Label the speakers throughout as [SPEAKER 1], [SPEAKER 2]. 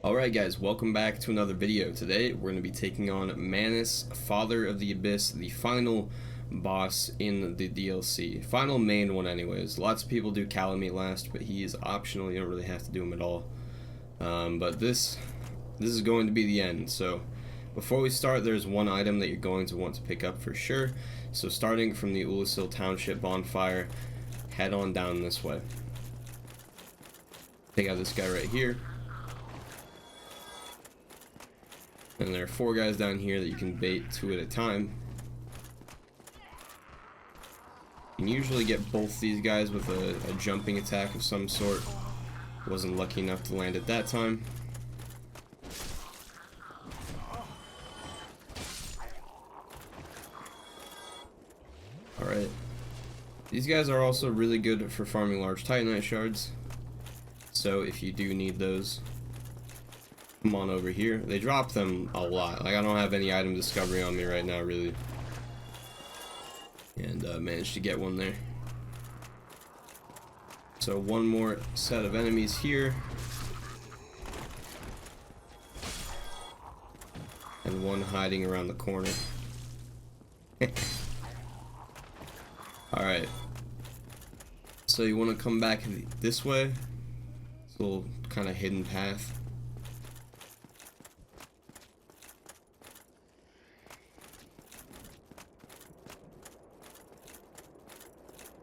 [SPEAKER 1] Alright guys, welcome back to another video. Today we're going to be taking on Manus, Father of the Abyss, the final boss in the DLC. Final main one anyways. Lots of people do Calamite last, but he is optional, you don't really have to do him at all. But this is going to be the end. So before we start, there's one item that you're going to want to pick up for sure. So starting from the Ulasil Township bonfire, head on down this way. Take out this guy right here. And there are 4 guys down here that you can bait 2 at a time. You can usually get both these guys with a jumping attack of some sort. Wasn't lucky enough to land at that time. Alright. These guys are also really good for farming large Titanite shards. So if you do need those, come on over here. They drop them a lot. Like, I don't have any item discovery on me right now, really. And managed to get one there. So one more set of enemies here. And one hiding around the corner. Alright. So you want to come back this way. It's a little kind of hidden path.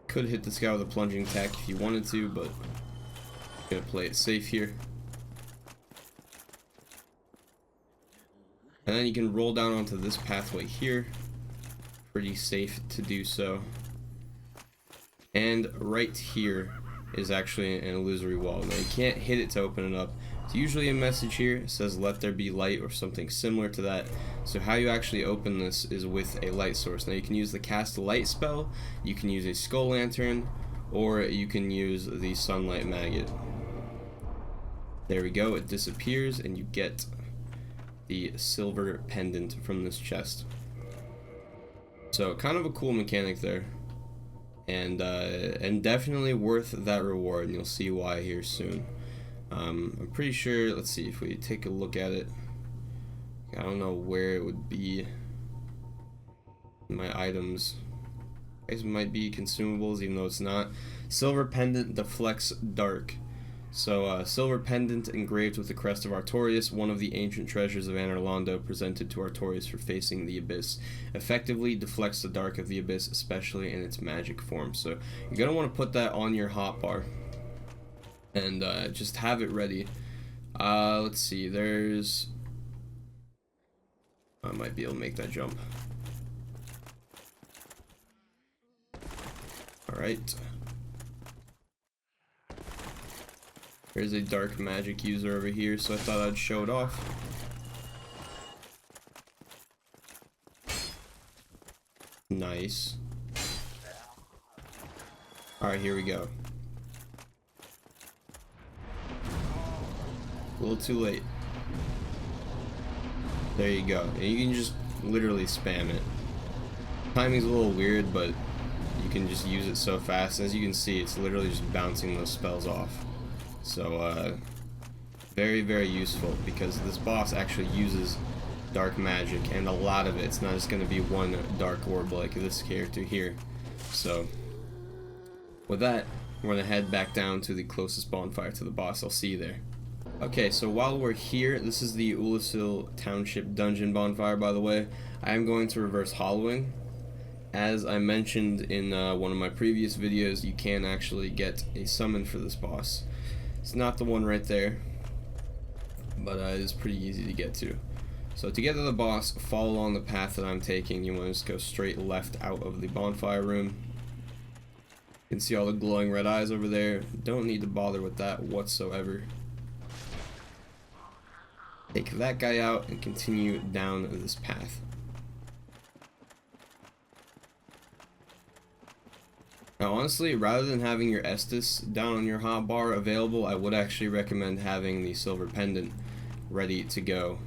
[SPEAKER 1] Could hit this guy with a plunging attack if you wanted to, but I'm gonna play it safe here. And then you can roll down onto this pathway here. Pretty safe to do so. And right here is actually an illusory wall. Now you can't hit it to open it up. It's usually a message here. It says let there be light or something similar to that. So how you actually open this is with a light source. Now you can use the cast a light spell, you can use a skull lantern, or you can use the sunlight maggot. There we go, it disappears and you get the silver pendant from this chest. So kind of a cool mechanic there. And definitely worth that reward, and you'll see why here soon. I'm pretty sure, let's see if we take a look at it. I don't know where it would be in my items. I guess it might be consumables, even though it's not. Silver pendant deflects dark. So silver pendant engraved with the crest of Artorias, one of the ancient treasures of Anor Londo, presented to Artorias for facing the abyss. Effectively deflects the dark of the abyss, especially in its magic form. So you're gonna want to put that on your hotbar and just have it ready. Let's see, there's, I might be able to make that jump. Alright. There's a dark magic user over here, so I thought I'd show it off. Nice. Alright, here we go. A little too late. There you go. And you can just literally spam it. Timing's a little weird, but you can just use it so fast. As you can see, it's literally just bouncing those spells off. So, very, very useful, because this boss actually uses dark magic, and a lot of it. It's not just going to be one dark orb like this character here. So, with that, we're going to head back down to the closest bonfire to the boss. I'll see you there. Okay, so while we're here, this is the Ulasil Township Dungeon bonfire, by the way. I am going to reverse hollowing. As I mentioned in one of my previous videos, you can actually get a summon for this boss. It's not the one right there, but it is pretty easy to get to. So to get to the boss, follow along the path that I'm taking. You want to just go straight left out of the bonfire room. You can see all the glowing red eyes over there. Don't need to bother with that whatsoever. Take that guy out and continue down this path. Now honestly, rather than having your Estus down on your hotbar available, I would actually recommend having the silver pendant ready to go,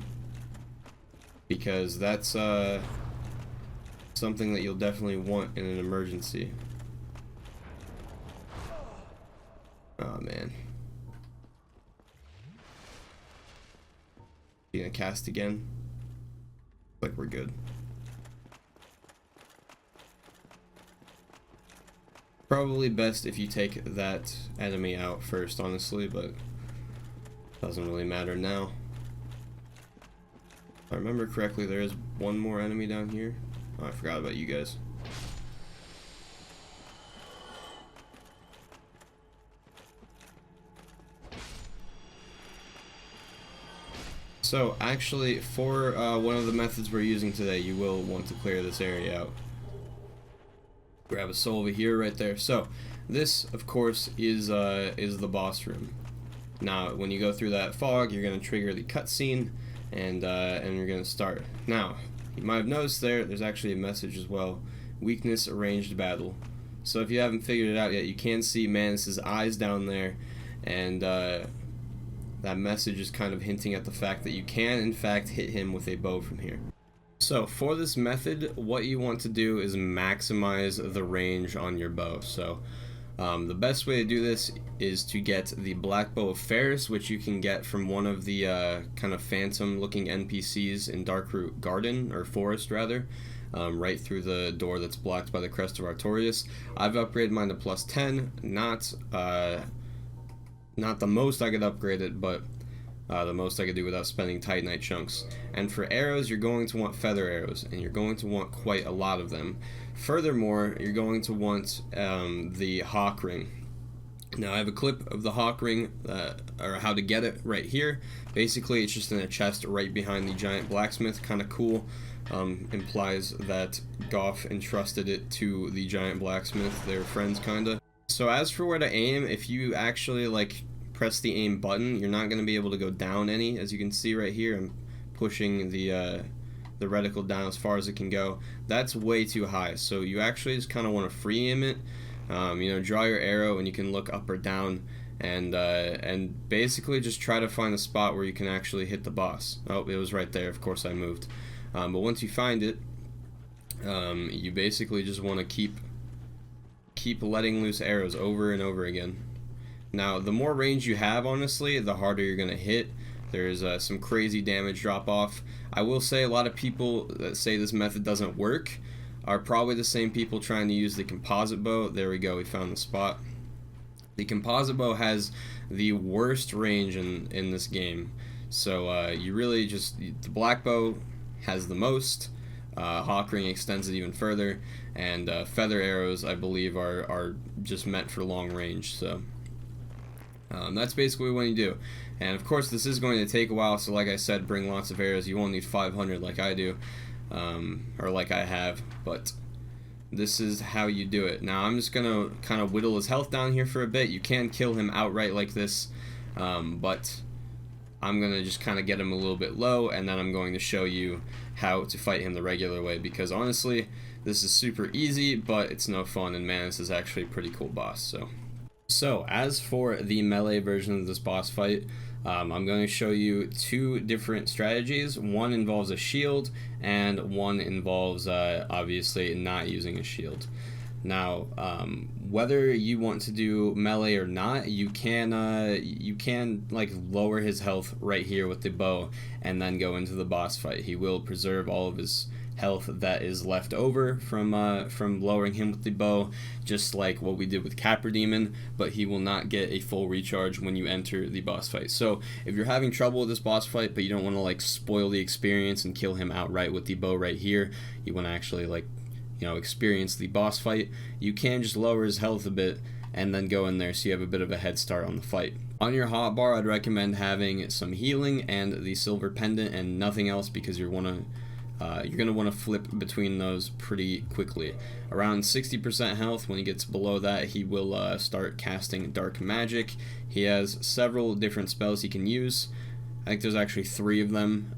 [SPEAKER 1] because that's something that you'll definitely want in an emergency. Oh man. You gonna cast again? Like we're good. Probably best if you take that enemy out first, honestly, but doesn't really matter now. If I remember correctly, there is one more enemy down here. Oh, I forgot about you guys. So actually, for one of the methods we're using today, you will want to clear this area out. Grab a soul over here, right there. So this, of course, is the boss room. Now, when you go through that fog, you're going to trigger the cutscene, and you're going to start. Now, you might have noticed there's actually a message as well. Weakness, arranged battle. So if you haven't figured it out yet, you can see Manus's eyes down there, and that message is kind of hinting at the fact that you can, in fact, hit him with a bow from here. So for this method, what you want to do is maximize the range on your bow. So the best way to do this is to get the Black Bow of Ferris, which you can get from one of the kind of phantom looking NPCs in Darkroot Garden, or Forest rather, right through the door that's blocked by the Crest of Artorias. I've upgraded mine to plus 10, not the most I could upgrade it, but the most I could do without spending Titanite chunks. And for arrows, you're going to want feather arrows, and you're going to want quite a lot of them. Furthermore, you're going to want the hawk ring. Now I have a clip of the hawk ring, or how to get it, right here. Basically, it's just in a chest right behind the giant blacksmith. Kind of cool. Implies that Goff entrusted it to the giant blacksmith. They're friends, kinda. So as for where to aim, if you actually press the aim button, you're not going to be able to go down any. As you can see right here, I'm pushing the reticle down as far as it can go. That's way too high, so you actually just kind of want to free aim it. You know, draw your arrow and you can look up or down, and basically just try to find a spot where you can actually hit the boss. Oh, it was right there. Of course I moved. But once you find it, you basically just want to keep letting loose arrows over and over again. Now, the more range you have, honestly, the harder you're going to hit. There's some crazy damage drop off. I will say a lot of people that say this method doesn't work are probably the same people trying to use the composite bow. There we go, we found the spot. The composite bow has the worst range in this game. So you really just, the black bow has the most. Hawk ring extends it even further, and feather arrows, I believe, are just meant for long range. So that's basically what you do. And of course, this is going to take a while, so like I said, bring lots of arrows. You won't need 500 like I do, or like I have, but this is how you do it. Now I'm just gonna kind of whittle his health down here for a bit. You can kill him outright like this, but I'm gonna just kind of get him a little bit low, and then I'm going to show you how to fight him the regular way, because honestly, this is super easy, but it's no fun, and Manus is actually a pretty cool boss. So as for the melee version of this boss fight, I'm going to show you two different strategies. One involves a shield, and one involves obviously not using a shield. Now, whether you want to do melee or not, you can like lower his health right here with the bow, and then go into the boss fight. He will preserve all of his health that is left over from lowering him with the bow, just like what we did with Capra Demon, but he will not get a full recharge when you enter the boss fight. So if you're having trouble with this boss fight, but you don't want to like spoil the experience and kill him outright with the bow right here, you want to actually experience the boss fight, you can just lower his health a bit and then go in there so you have a bit of a head start on the fight. On your hotbar, I'd recommend having some healing and the silver pendant and nothing else, because you're going to want to flip between those pretty quickly. Around 60% health, when he gets below that, he will start casting dark magic. He has several different spells he can use. I think there's actually 3 of them,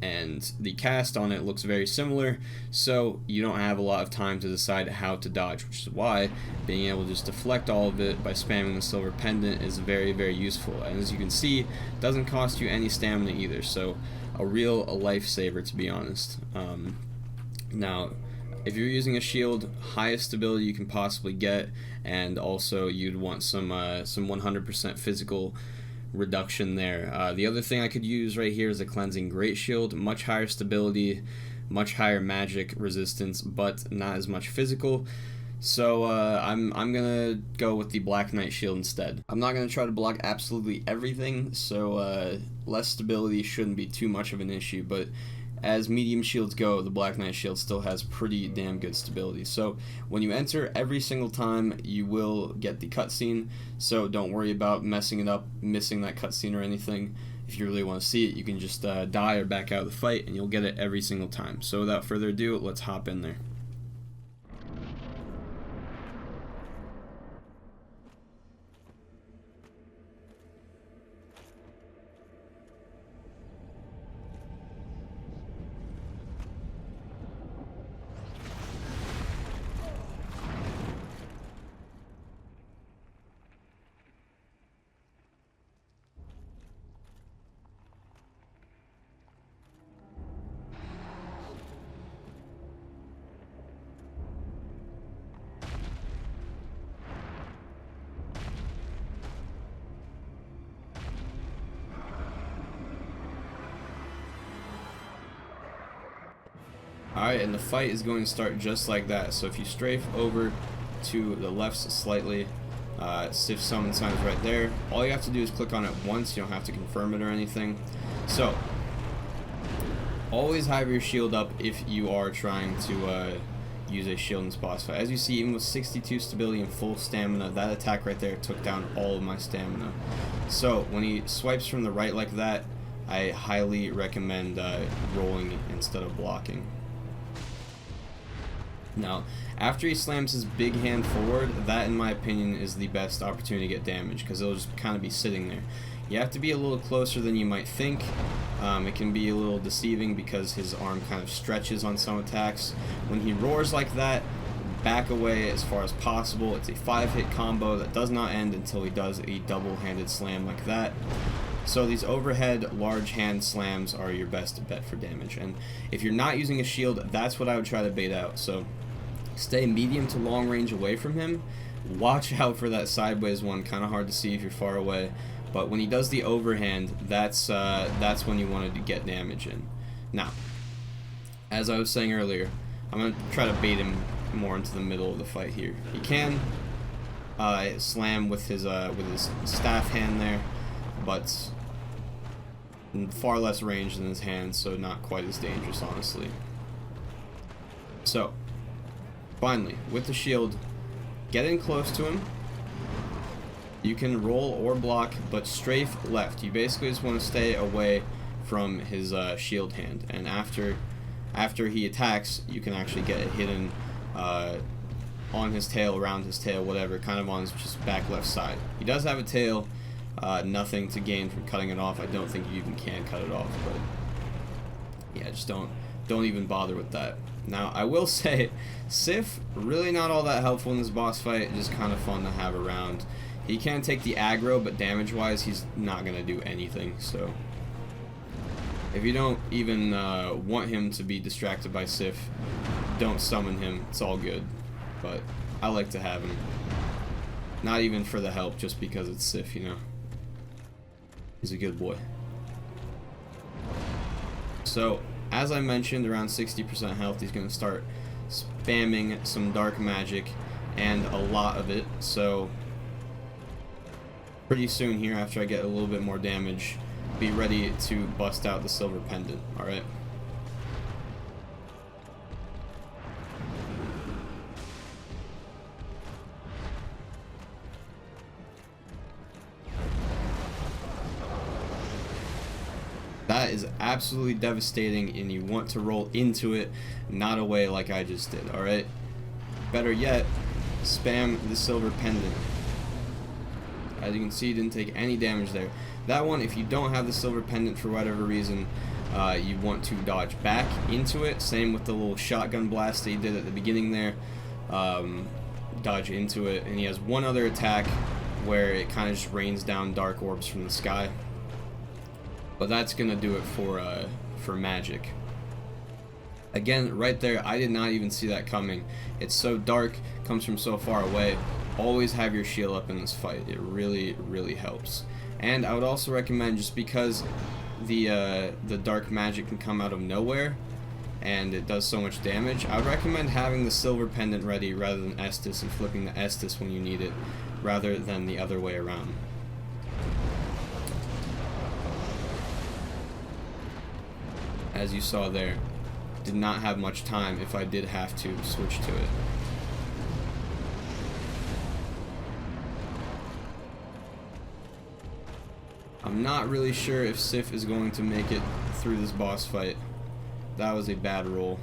[SPEAKER 1] and the cast on it looks very similar, so you don't have a lot of time to decide how to dodge, which is why being able to just deflect all of it by spamming the silver pendant is very, very useful. And as you can see, it doesn't cost you any stamina either, so a lifesaver, to be honest. Now, if you're using a shield, highest stability you can possibly get, and also you'd want some 100% physical reduction there. The other thing I could use right here is a cleansing great shield, much higher stability, much higher magic resistance, but not as much physical. So I'm gonna go with the Black Knight shield instead. I'm not gonna try to block absolutely everything, so less stability shouldn't be too much of an issue, but as medium shields go, the Black Knight shield still has pretty damn good stability. So when you enter, every single time you will get the cutscene, so don't worry about messing it up, missing that cutscene or anything. If you really want to see it, you can just die or back out of the fight, and you'll get it every single time. So without further ado, let's hop in there. Alright, and the fight is going to start just like that. So if you strafe over to the left slightly, Sif summon sign is right there. All you have to do is click on it once, you don't have to confirm it or anything. So, always have your shield up if you are trying to use a shield in this boss fight. As you see, even with 62 stability and full stamina, that attack right there took down all of my stamina. So, when he swipes from the right like that, I highly recommend rolling instead of blocking. Now, after he slams his big hand forward, that in my opinion is the best opportunity to get damage, because it'll just kind of be sitting there. You have to be a little closer than you might think. It can be a little deceiving because his arm kind of stretches on some attacks. When he roars like that, back away as far as possible. It's a 5-hit combo that does not end until he does a double-handed slam like that. So these overhead large hand slams are your best bet for damage. And if you're not using a shield, that's what I would try to bait out. So stay medium to long range away from him. Watch out for that sideways one, kind of hard to see if you're far away. But when he does the overhand, that's when you wanted to get damage in. Now, as I was saying earlier, I'm going to try to bait him more into the middle of the fight here. He can slam with his staff hand there, but far less range than his hand, so not quite as dangerous, honestly. So, finally, with the shield, get in close to him. You can roll or block, but strafe left. You basically just want to stay away from his shield hand, and after he attacks, you can actually get it hidden on his tail, around his tail, whatever, kind of on his just back left side. He does have a tail, nothing to gain from cutting it off. I don't think you even can cut it off, but yeah, just don't even bother with that. Now, I will say, Sif, really not all that helpful in this boss fight, just kind of fun to have around. He can take the aggro, but damage-wise, he's not going to do anything, so if you don't even want him to be distracted by Sif, don't summon him, it's all good, but I like to have him. Not even for the help, just because it's Sif, you know. He's a good boy. So, as I mentioned, around 60% health, he's going to start spamming some dark magic, and a lot of it, so pretty soon here, after I get a little bit more damage, be ready to bust out the silver pendant, alright? That is absolutely devastating, and you want to roll into it, not away like I just did, alright? Better yet, spam the silver pendant. As you can see, didn't take any damage there. That one, if you don't have the silver pendant for whatever reason, you want to dodge back into it. Same with the little shotgun blast that he did at the beginning there. Dodge into it, and he has one other attack where it kind of just rains down dark orbs from the sky. But that's gonna do it for magic. Again, right there, I did not even see that coming. It's so dark, comes from so far away. Always have your shield up in this fight. It really, really helps. And I would also recommend, just because the dark magic can come out of nowhere and it does so much damage, I would recommend having the silver pendant ready rather than Estus, and flipping the Estus when you need it rather than the other way around. As you saw there, did not have much time if I did have to switch to it. I'm not really sure if Sif is going to make it through this boss fight. That was a bad roll.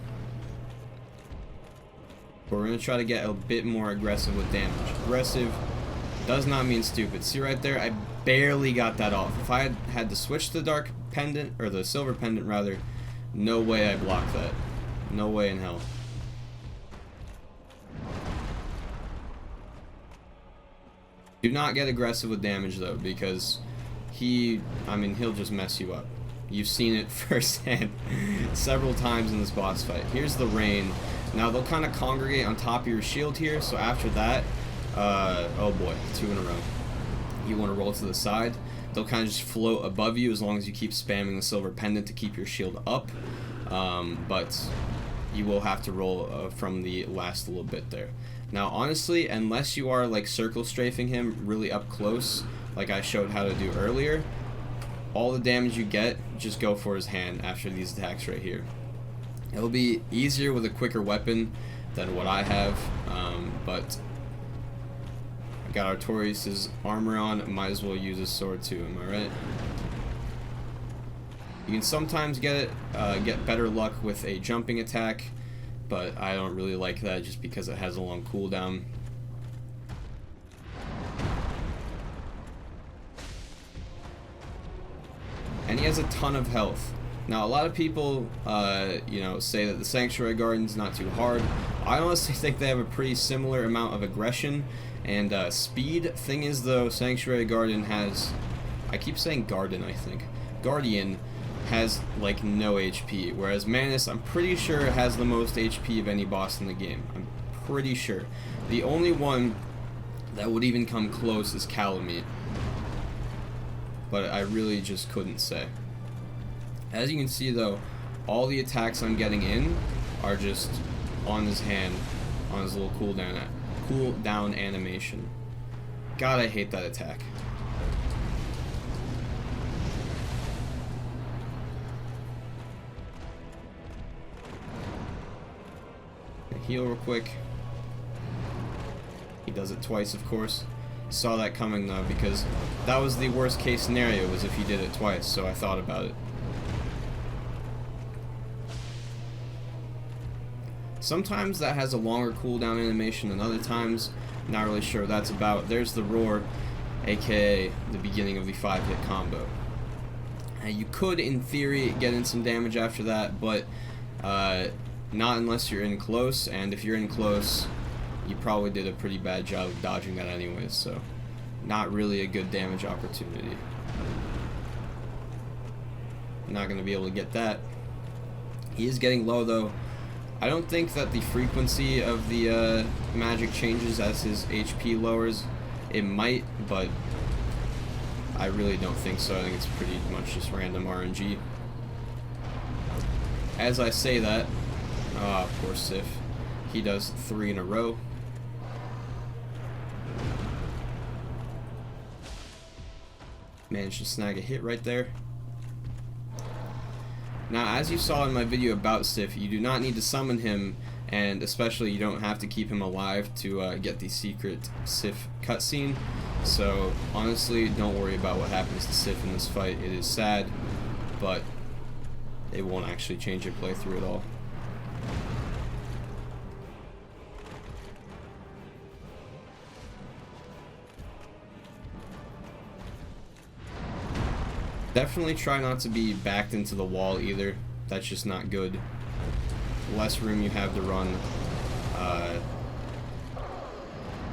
[SPEAKER 1] But we're going to try to get a bit more aggressive with damage. Aggressive does not mean stupid. See right there? I barely got that off. If I had had to switch the dark pendant, or the silver pendant rather, no way I blocked that. No way in hell. Do not get aggressive with damage though, because he'll just mess you up. You've seen it firsthand several times in this boss fight. Here's the rain. Now they'll kind of congregate on top of your shield here, so after that, oh boy, 2 in a row. You want to roll to the side. They'll kind of just float above you as long as you keep spamming the silver pendant to keep your shield up. But you will have to roll from the last little bit there. Now honestly, unless you are like circle strafing him really up close, like I showed how to do earlier, all the damage you get, just go for his hand after these attacks right here. It'll be easier with a quicker weapon than what I have, but I got Artorias' armor on, might as well use his sword too, am I right? You can sometimes get better luck with a jumping attack, but I don't really like that just because it has a long cooldown. And he has a ton of health. Now, a lot of people, say that the Sanctuary Garden's not too hard. I honestly think they have a pretty similar amount of aggression and speed. Thing is, though, Sanctuary Garden has... I keep saying Garden, I think. Guardian has, like, no HP, whereas Manus, I'm pretty sure, has the most HP of any boss in the game. I'm pretty sure. The only one that would even come close is Calamite. But I really just couldn't say. As you can see though, all the attacks I'm getting in are just on his hand, on his little cooldown animation. God, I hate that attack. Heal real quick. He does it twice, of course. Saw that coming though, because that was the worst case scenario, was if he did it twice, so I thought about it. Sometimes that has a longer cooldown animation than other times. Not really sure what that's about. There's the roar, aka the beginning of the 5-hit combo. You could, in theory, get in some damage after that, but not unless you're in close, and if you're in close, you probably did a pretty bad job of dodging that anyways, so not really a good damage opportunity. Not going to be able to get that. He is getting low though. I don't think that the frequency of the magic changes as his HP lowers. It might, but I really don't think so. I think it's pretty much just random RNG. As I say that, poor Sif. He does 3 in a row. Managed to snag a hit right there. Now, as you saw in my video about Sif, you do not need to summon him, and especially you don't have to keep him alive to get the secret Sif cutscene. So, honestly, don't worry about what happens to Sif in this fight. It is sad, but it won't actually change your playthrough at all. Definitely try not to be backed into the wall either. That's just not good. The less room you have to run,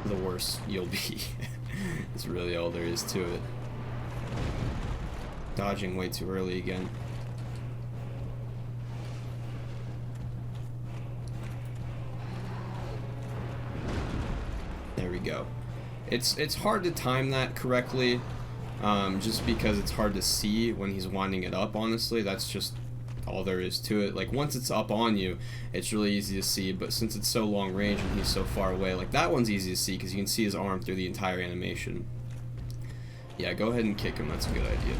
[SPEAKER 1] the worse you'll be. That's really all there is to it. Dodging way too early again. There we go. It's hard to time that correctly. just because it's hard to see when he's winding it up. Honestly, that's just all there is to it. Like, once it's up on you, it's really easy to see, but since it's so long range and he's so far away, like, that one's easy to see because you can see his arm through the entire animation. Yeah, go ahead and kick him. That's a good idea.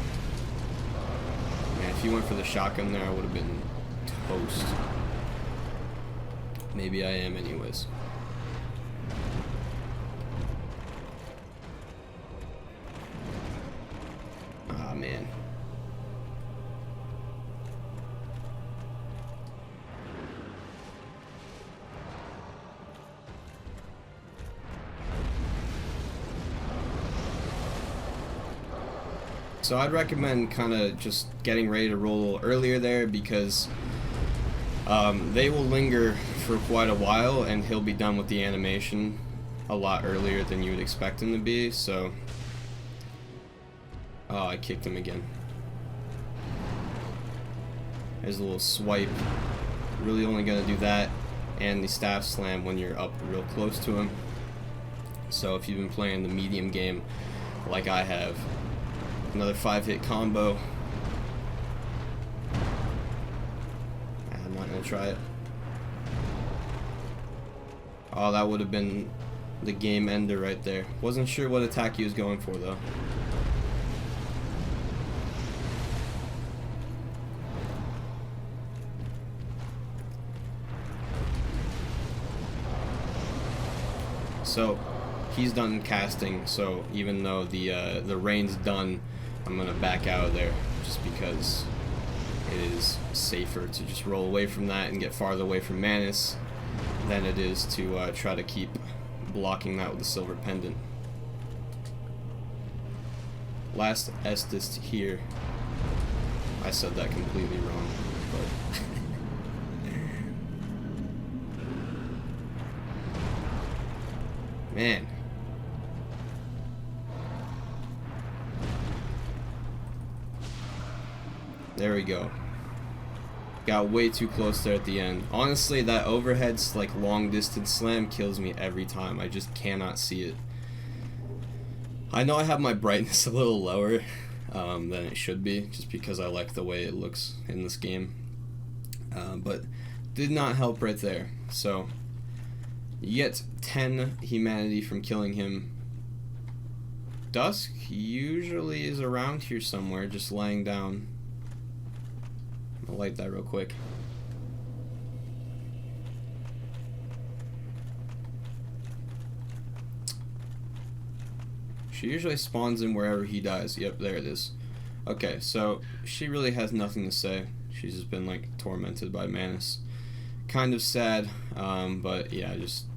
[SPEAKER 1] Man, if you went for the shotgun there, I would have been toast. Maybe I am anyways. Ah, man. So I'd recommend kind of just getting ready to roll earlier there, because they will linger for quite a while and he'll be done with the animation a lot earlier than you would expect him to be. So oh, I kicked him again. There's a little swipe. Really only gonna do that and the staff slam when you're up real close to him. So if you've been playing the medium game like I have, another 5-hit combo. I'm not gonna try it. Oh, that would have been the game ender right there. Wasn't sure what attack he was going for though. So he's done casting, so even though the rain's done, I'm gonna back out of there just because it is safer to just roll away from that and get farther away from Manus than it is to try to keep blocking that with the silver pendant. Last Estes here. I said that completely wrong, but man. There we go. Got way too close there at the end. Honestly, that overhead like long distance slam kills me every time. I just cannot see it. I know I have my brightness a little lower than it should be, just because I like the way it looks in this game. But did not help right there. So you get 10 humanity from killing him. Dusk usually is around here somewhere, just laying down. I'll light that real quick. She usually spawns in wherever he dies. Yep, there it is. Okay, so she really has nothing to say. She's just been like tormented by Manus. Kind of sad, but yeah, I just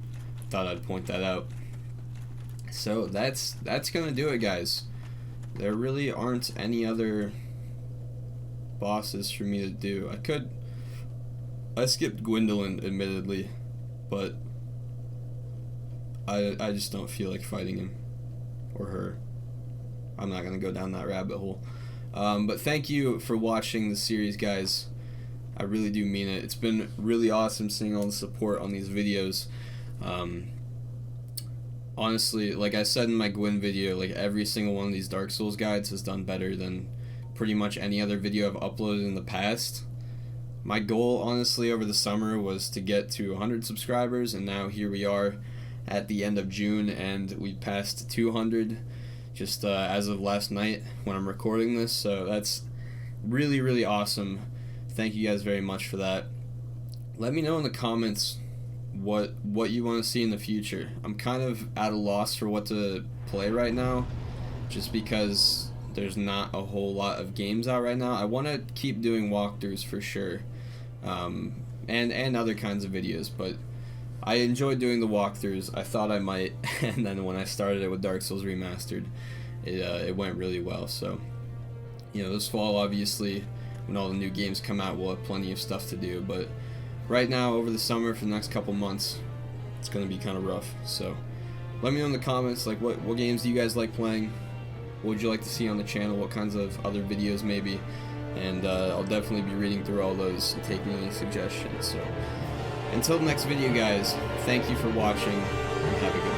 [SPEAKER 1] thought I'd point that out. So that's gonna do it, guys. There really aren't any other bosses for me to do. I skipped Gwendolyn, admittedly, but I just don't feel like fighting him or her. I'm not gonna go down that rabbit hole. But thank you for watching the series, guys. I really do mean it. It's been really awesome seeing all the support on these videos. Honestly, like I said in my Gwyn video, like every single one of these Dark Souls guides has done better than pretty much any other video I've uploaded in the past. My goal, honestly, over the summer was to get to 100 subscribers, and now here we are at the end of June, and we passed 200 just as of last night when I'm recording this, so that's really, really awesome. Thank you guys very much for that. Let me know in the comments what you want to see in the future. I'm kind of at a loss for what to play right now, just because there's not a whole lot of games out right now. I want to keep doing walkthroughs for sure, and other kinds of videos, but I enjoyed doing the walkthroughs. I thought I might, and then when I started it with Dark Souls Remastered, it went really well. So, you know, this fall, obviously, when all the new games come out, we'll have plenty of stuff to do, but right now, over the summer, for the next couple months, it's going to be kind of rough. So let me know in the comments, like, what games do you guys like playing? What would you like to see on the channel? What kinds of other videos maybe? And I'll definitely be reading through all those and taking any suggestions. So until the next video, guys, thank you for watching, and have a good one.